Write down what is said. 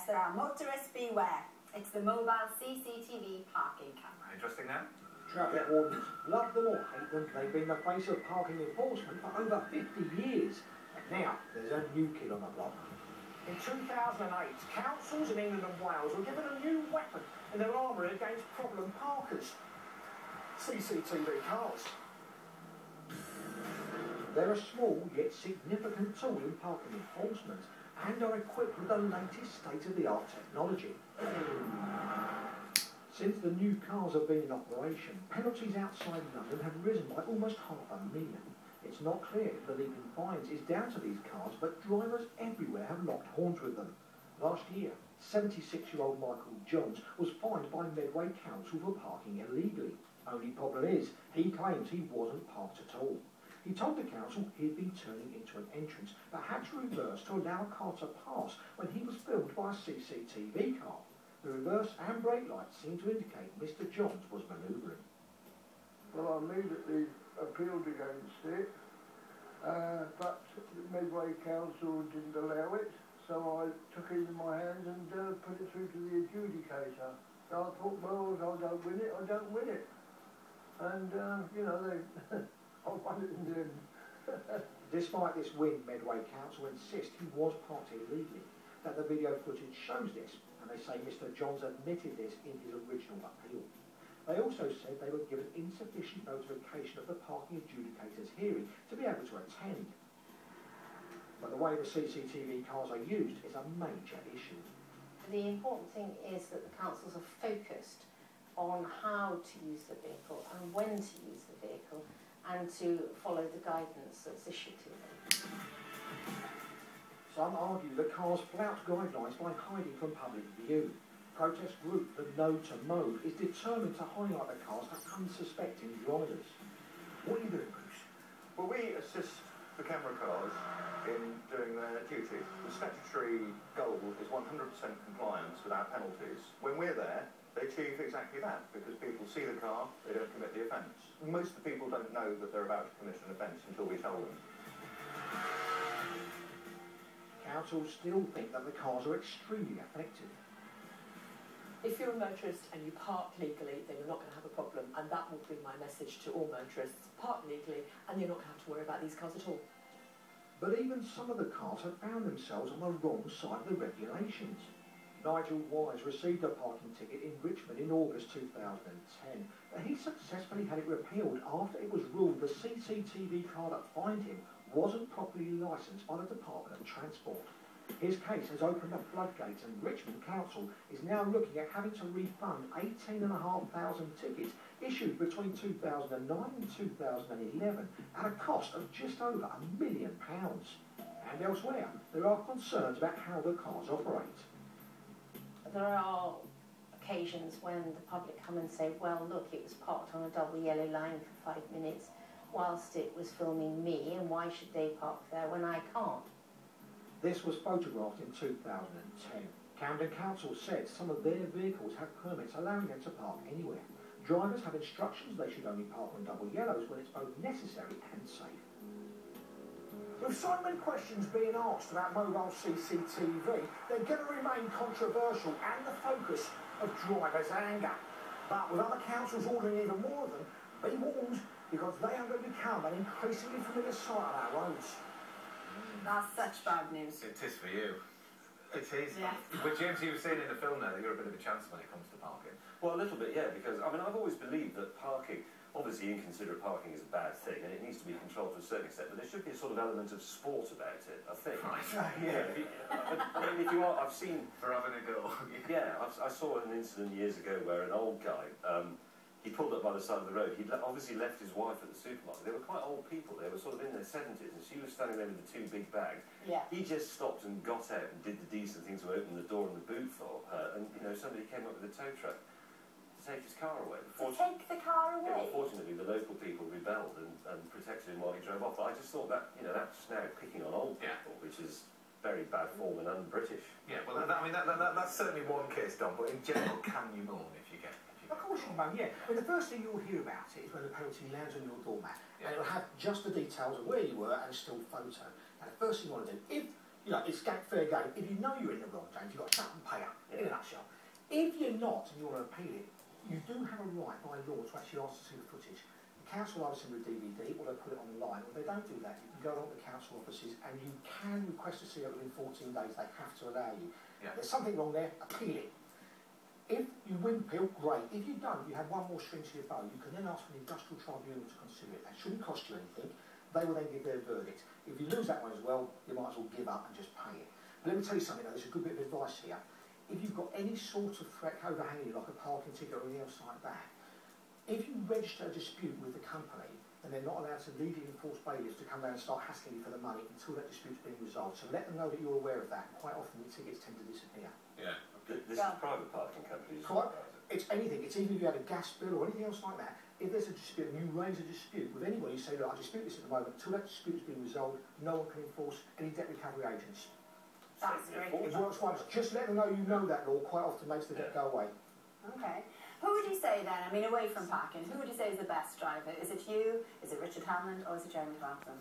there are. Motorists beware. It's the mobile CCTV parking camera. Interesting now? Traffic wardens, love them or hate them, they've been the face of parking enforcement for over 50 years. And now there's a new kid on the block. In 2008, councils in England and Wales were given a new weapon in their armoury against problem parkers. CCTV cars. They're a small yet significant tool in parking enforcement and are equipped with the latest state-of-the-art technology. Since the new cars have been in operation, penalties outside London have risen by almost 500,000. It's not clear if the leap in fines is down to these cars, but drivers everywhere have locked horns with them. Last year, 76-year-old Michael Johns was fined by Medway Council for parking illegally. Only problem is, he claims he wasn't parked at all. He told the council he'd been turning into an entrance, but had to reverse to allow a car to pass when he was filmed by a CCTV car. The reverse and brake lights seem to indicate Mr. Johns was manoeuvring. Well, I immediately appealed against it, but the Medway Council didn't allow it, so I took it in my hands and put it through to the adjudicator. So I thought, well, if I don't win it, I don't win it. And, you know, I won it in the end. Despite this win, Medway Council insist he was parked illegally, that the video footage shows this, and they say Mr. Johns admitted this in his original appeal. They also said they were given insufficient notification of the parking adjudicator's hearing to be able to attend. But the way the CCTV cars are used is a major issue. The important thing is that the councils are focused on how to use the vehicle and when to use the vehicle and to follow the guidance that's issued to them. Some argue the cars flout guidelines by hiding from public view. Protest group The No to Mode is determined to highlight the cars to unsuspecting drivers. What are you doing, Bruce? Well, we assist the camera cars in doing their duty. The statutory goal is 100% compliance without penalties. When we're there, they achieve exactly that, because people see the car, they don't commit the offence. Most of the people don't know that they're about to commit an offence until we tell them. Councils still think that the cars are extremely effective. If you're a motorist and you park legally, then you're not going to have a problem, and that will be my message to all motorists. Park legally, and you're not going to have to worry about these cars at all. But even some of the cars have found themselves on the wrong side of the regulations. Nigel Wise received a parking ticket in Richmond in August 2010, but he successfully had it repealed after it was ruled the CCTV car that fined him wasn't properly licensed by the Department of Transport. His case has opened up floodgates, and Richmond Council is now looking at having to refund 18,500 tickets issued between 2009 and 2011 at a cost of just over £1 million. And elsewhere, there are concerns about how the cars operate. There are occasions when the public come and say, well, look, it was parked on a double yellow line for 5 minutes whilst it was filming me, and why should they park there when I can't? This was photographed in 2010. Camden Council said some of their vehicles have permits allowing them to park anywhere. Drivers have instructions they should only park on double yellows when it's both necessary and safe. With so many questions being asked about mobile CCTV, they're going to remain controversial and the focus of drivers' anger. But with other councils ordering even more of them, be warned, because they are going to become an increasingly familiar sight on our roads. That's such bad news. It is for you. It is. Yeah. But James, you were saying in the film now that you're a bit of a chance when it comes to parking. Well, a little bit, yeah, because, I mean, I've always believed that parking, obviously inconsiderate parking is a bad thing, and it needs to be controlled to a certain extent, but there should be a sort of element of sport about it, I think. Right. Yeah. I mean, if you are, I've seen... For having a go. Yeah, I saw an incident years ago where an old guy, he pulled up by the side of the road. He'd obviously left his wife at the supermarket. They were quite old people. They were sort of in their 70s, and she was standing there with the 2 big bags. Yeah. He just stopped and got out and did the decent thing to open the door and the boot for her, and, you know, somebody came up with a tow truck to take his car away. To take the car away? Yeah, unfortunately, the local people rebelled and protected him while he drove off. But I just thought that, you know, that's now picking on old people, which is very bad form and un-British. Yeah, well, that's certainly one case, Don, but in general, can you moan if you get... Of course you can, yeah. I mean, the first thing you'll hear about it is when the penalty lands on your doormat, and it'll have just the details of where you were and a still photo. And the first thing you want to do, if, you know, it's fair game, if you know you're in the wrong, James, you've got to shut up and pay In a nutshell, if you're not and you want to appeal it, you do have a right by law to actually ask to see the footage. The council either send you a DVD or they put it online, or if they don't do that, you can go along to the council offices and you can request to see it within 14 days. They have to allow you. Yeah. There's something wrong there, appeal it. If you win appeal, great. If you don't, you have one more string to your bow. You can then ask for an industrial tribunal to consider it. That shouldn't cost you anything. They will then give their verdict. If you lose that one as well, you might as well give up and just pay it. But let me tell you something though, there's a good bit of advice here. If you've got any sort of threat overhanging you, like a parking ticket or anything else like that, if you register a dispute with the company, and they're not allowed to legally enforce bailiffs to come down and start hassling you for the money until that dispute's been resolved. So let them know that you're aware of that. Quite often the tickets tend to disappear. Yeah. This is private parking companies. It's anything. It's even if you had a gas bill or anything else like that. If there's a dispute and you raise a dispute with anybody, you say, look, I dispute this at the moment. Until that dispute has been resolved, no one can enforce any debt recovery agents. That's great. It works once. Just let them know you know that law quite often makes the debt go away. Okay. Who would you say then, I mean, away from parking, who would you say is the best driver? Is it you, is it Richard Hammond, or is it Jeremy Clapton?